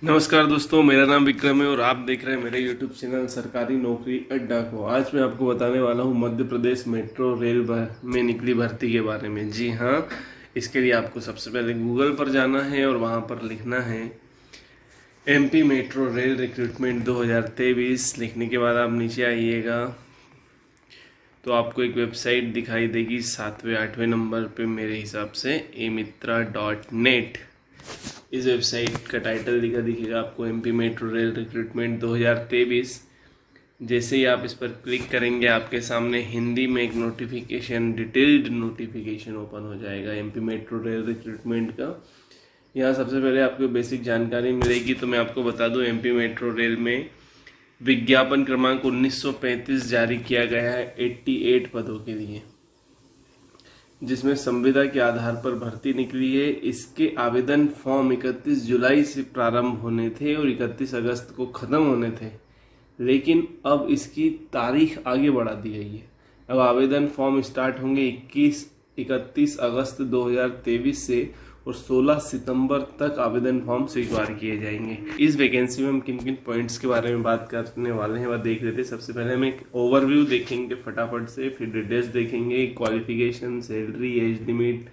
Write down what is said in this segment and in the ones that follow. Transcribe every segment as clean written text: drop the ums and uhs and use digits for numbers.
नमस्कार दोस्तों, मेरा नाम विक्रम है और आप देख रहे हैं मेरे YouTube चैनल सरकारी नौकरी अड्डा को। आज मैं आपको बताने वाला हूं मध्य प्रदेश मेट्रो रेल में निकली भर्ती के बारे में। जी हाँ, इसके लिए आपको सबसे पहले गूगल पर जाना है और वहां पर लिखना है MP मेट्रो रेल रिक्रूटमेंट 2023। लिखने के बाद आप नीचे आइएगा तो आपको एक वेबसाइट दिखाई देगी 7वें 8वें नंबर पे मेरे हिसाब से emitra.net। इस वेबसाइट का टाइटल दिखेगा आपको MP मेट्रो रेल रिक्रूटमेंट 2023। जैसे ही आप इस पर क्लिक करेंगे आपके सामने हिंदी में एक नोटिफिकेशन, डिटेल्ड नोटिफिकेशन ओपन हो जाएगा MP मेट्रो रेल रिक्रूटमेंट का। यहाँ सबसे पहले आपको बेसिक जानकारी मिलेगी, तो मैं आपको बता दूं MP मेट्रो रेल में विज्ञापन क्रमांक 1935 जारी किया गया है 88 पदों के लिए, जिसमें संविदा के आधार पर भर्ती निकली है। इसके आवेदन फॉर्म 31 जुलाई से प्रारंभ होने थे और 31 अगस्त को ख़त्म होने थे, लेकिन अब इसकी तारीख आगे बढ़ा दी गई है। अब आवेदन फॉर्म स्टार्ट होंगे 31 अगस्त 2023 से और 16 सितंबर तक आवेदन फॉर्म स्वीकार किए जाएंगे। इस वैकेंसी में हम किन किन पॉइंट्स के बारे में बात करने वाले हैं वह देख लेते हैं। सबसे पहले हम एक ओवरव्यू देखेंगे फटाफट से, फिर डिटेल्स देखेंगे, qualification, salary, age limit,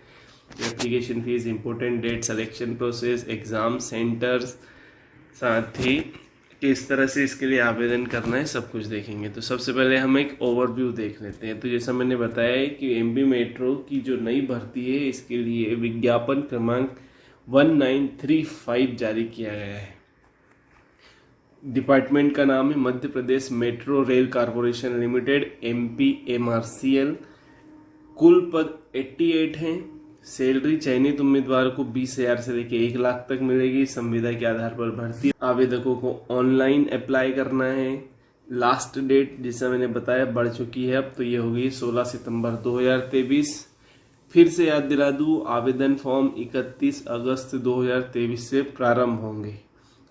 application fees, important date, selection process, exam centres, साथ ही किस तरह से इसके लिए आवेदन करना है, सब कुछ देखेंगे। तो सबसे पहले हम एक ओवरव्यू देख लेते हैं। तो जैसा मैंने बताया है कि MP मेट्रो की जो नई भर्ती है इसके लिए विज्ञापन क्रमांक 1935 जारी किया गया है। डिपार्टमेंट का नाम है Madhya Pradesh metro rail corporation limited MPMRCL। कुल पद 88 हैं। सैलरी चयनित उम्मीदवार को 20,000 से लेकर 1 लाख तक मिलेगी। संविदा के आधार पर भर्ती। आवेदकों को ऑनलाइन अप्लाई करना है। लास्ट डेट जैसा मैंने बताया बढ़ चुकी है, अब तो ये होगी 16 सितंबर 2023। फिर से याद दिला दूं, आवेदन फॉर्म 31 अगस्त 2023 से प्रारंभ होंगे।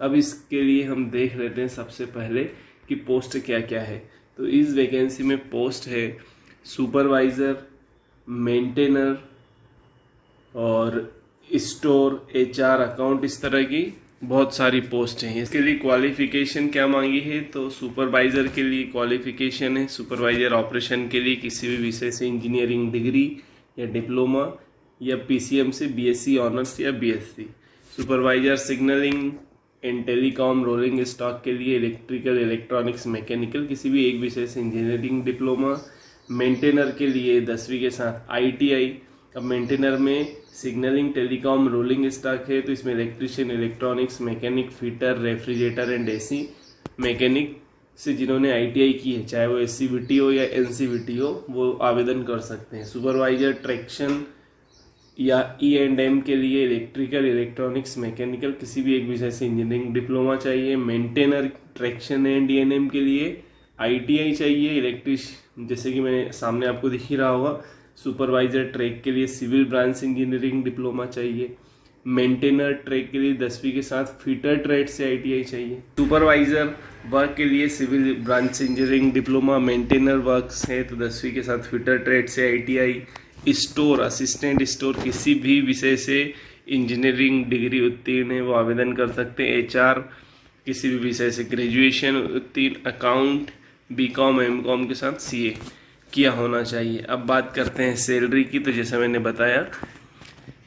अब इसके लिए हम देख लेते हैं सबसे पहले कि पोस्ट क्या क्या है। तो इस वैकेंसी में पोस्ट है सुपरवाइजर, मेंटेनर और स्टोर, HR, अकाउंट, इस तरह की बहुत सारी पोस्ट हैं। इसके लिए क्वालिफिकेशन क्या मांगी है, तो सुपरवाइजर के लिए क्वालिफिकेशन है सुपरवाइजर ऑपरेशन के लिए किसी भी विषय से इंजीनियरिंग डिग्री या डिप्लोमा या PCM से BSc ऑनर्स या BSc। Supervisor signalling and telecom rolling stock के लिए इलेक्ट्रिकल, इलेक्ट्रॉनिक्स, मैकेनिकल, किसी भी एक विषय से इंजीनियरिंग डिप्लोमा। मेंटेनर के लिए 10वीं के साथ ITI। अब मेंटेनर में सिग्नलिंग, टेलीकॉम, रोलिंग स्टॉक है, तो इसमें electrician, electronics, mechanic, fitter, refrigerator and AC mechanic से जिन्होंने ITI की है, चाहे वो SCVT हो या NCVT हो, वो आवेदन कर सकते हैं। सुपरवाइजर ट्रैक्शन या E&M के लिए इलेक्ट्रिकल, इलेक्ट्रॉनिक्स, मैकेनिकल, किसी भी एक विषय से इंजीनियरिंग डिप्लोमा चाहिए। मेंटेनर ट्रैक्शन एंड E&M के लिए ITI चाहिए। इलेक्ट्रिक जैसे कि मैंने सामने आपको दिख ही रहा होगा। सुपरवाइजर ट्रैक के लिए सिविल ब्रांच इंजीनियरिंग डिप्लोमा चाहिए। मेंटेनर ट्रैक के लिए 10वीं के साथ फिटर ट्रेड से ITI चाहिए। सुपरवाइजर वर्क के लिए civil branch engineering diploma. Maintainer works है तो 10वीं के साथ फिटर ट्रेड से ITI। स्टोर, असिस्टेंट स्टोर, किसी भी विषय से इंजीनियरिंग डिग्री उत्तीर्ण है वो आवेदन कर सकते हैं। HR किसी भी विषय से ग्रेजुएशन उत्तीर्ण। अकाउंट BCom MCom के साथ CA किया होना चाहिए। अब बात करते हैं सैलरी की। तो जैसा मैंने बताया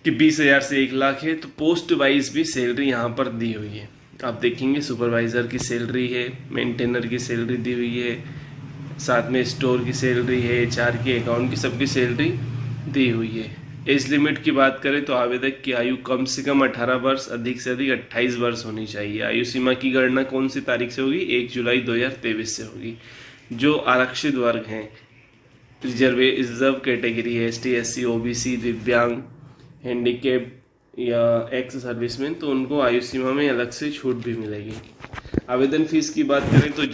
कि 20,000 से 1 लाख है, तो पोस्ट वाइज भी सैलरी यहाँ पर दी हुई है। आप देखेंगे सुपरवाइजर की सैलरी है, मेंटेनर की सैलरी दी हुई है, साथ में स्टोर की सैलरी है, HR की, अकाउंट की, सबकी सैलरी दी हुई है। एज लिमिट की बात करें तो आवेदक की आयु कम से कम 18 वर्ष, अधिक से अधिक 28 वर्ष होनी चाहिए। आयु सीमा की गणना कौन सी तारीख से होगी? 1 जुलाई 2023 से होगी। जो आरक्षित वर्ग हैं, रिजर्व कैटेगरी है, ST SC OBC, दिव्यांग, हैंडीकेप या एक्स सर्विसमैन, तो उनको आयु सीमा में अलग से छूट भी मिलेगी। आवेदन फीस की बात करें तो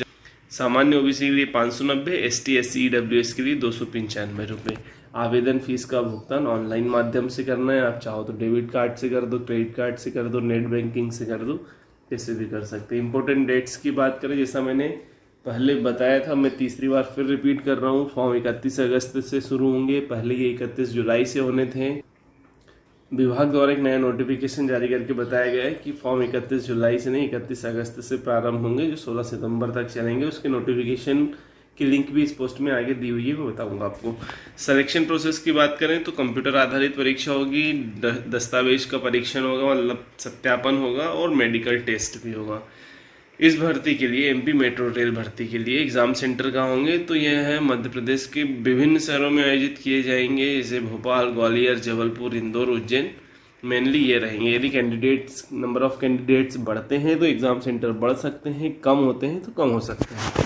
सामान्य OBC के लिए 590, ST SC EWS के लिए 295 रुपये। आवेदन फीस का भुगतान ऑनलाइन माध्यम से करना है। आप चाहो तो डेबिट कार्ड से कर दो, क्रेडिट कार्ड से कर दो, नेट बैंकिंग से कर दो, कैसे भी कर सकते हैं। इंपॉर्टेंट डेट्स की बात करें, जैसा मैंने पहले बताया था, मैं तीसरी बार फिर रिपीट कर रहा हूँ। फॉर्म 31 अगस्त से शुरू होंगे, पहले ये 31 जुलाई से होने थे। विभाग द्वारा एक नया नोटिफिकेशन जारी करके बताया गया है कि फॉर्म 31 जुलाई से नहीं 31 अगस्त से प्रारंभ होंगे, जो 16 सितंबर तक चलेंगे। उसके नोटिफिकेशन की लिंक भी इस पोस्ट में आगे दी हुई है, मैं बताऊंगा आपको। सिलेक्शन प्रोसेस की बात करें तो कंप्यूटर आधारित परीक्षा होगी, दस्तावेज का परीक्षण होगा, मतलब सत्यापन होगा, और मेडिकल टेस्ट भी होगा। इस भर्ती के लिए एमपी मेट्रो रेल भर्ती के लिए एग्जाम सेंटर कहाँ होंगे, तो यह है मध्य प्रदेश के विभिन्न शहरों में आयोजित किए जाएंगे, जैसे भोपाल, ग्वालियर, जबलपुर, इंदौर, उज्जैन। मेनली ये रहेंगे। यदि नंबर ऑफ कैंडिडेट्स बढ़ते हैं तो एग्जाम सेंटर बढ़ सकते हैं, कम होते हैं तो कम हो सकते हैं।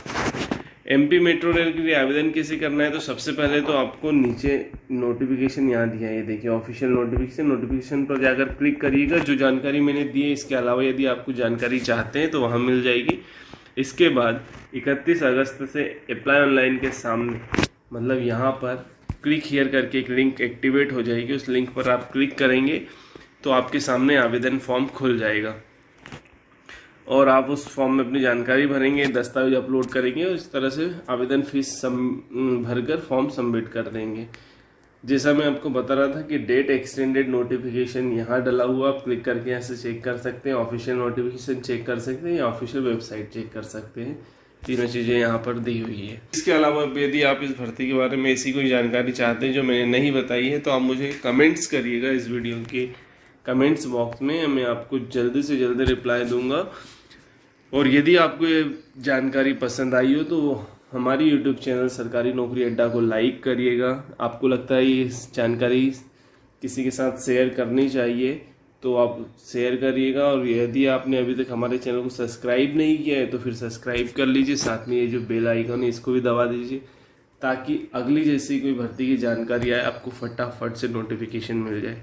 एमपी मेट्रो रेल के लिए आवेदन कैसे करना है, तो सबसे पहले तो आपको नीचे नोटिफिकेशन यहाँ दिया है, ये देखिए ऑफिशियल नोटिफिकेशन पर जाकर क्लिक करिएगा। जो जानकारी मैंने दी है, इसके अलावा यदि आपको जानकारी चाहते हैं तो वहाँ मिल जाएगी। इसके बाद 31 अगस्त से अप्लाई ऑनलाइन के सामने, मतलब यहाँ पर क्लिक हियर करके एक लिंक एक्टिवेट हो जाएगी। उस लिंक पर आप क्लिक करेंगे तो आपके सामने आवेदन फॉर्म खुल जाएगा और आप उस फॉर्म में अपनी जानकारी भरेंगे, दस्तावेज अपलोड करेंगे और इस तरह से आवेदन फीस भरकर फॉर्म सबमिट कर देंगे। जैसा मैं आपको बता रहा था कि डेट एक्सटेंडेड नोटिफिकेशन यहाँ डला हुआ, आप क्लिक करके यहाँ से चेक कर सकते हैं। ऑफिशियल नोटिफिकेशन चेक कर सकते हैं या ऑफिशियल वेबसाइट चेक कर सकते हैं। तीनों चीज़ें यहाँ पर दी हुई है। इसके अलावा यदि आप इस भर्ती के बारे में ऐसी कोई जानकारी चाहते हैं जो मैंने नहीं बताई है, तो आप मुझे कमेंट्स करिएगा इस वीडियो के कमेंट्स बॉक्स में। मैं आपको जल्दी से जल्दी रिप्लाई दूंगा। और यदि आपको ये जानकारी पसंद आई हो तो हमारी यूट्यूब चैनल सरकारी नौकरी अड्डा को लाइक करिएगा। आपको लगता है ये जानकारी किसी के साथ शेयर करनी चाहिए तो आप शेयर करिएगा। और यदि आपने अभी तक हमारे चैनल को सब्सक्राइब नहीं किया है तो फिर सब्सक्राइब कर लीजिए। साथ में ये जो बेल आइकन है इसको भी दबा दीजिए, ताकि अगली जैसी कोई भर्ती की जानकारी आए आपको फटाफट से नोटिफिकेशन मिल जाए।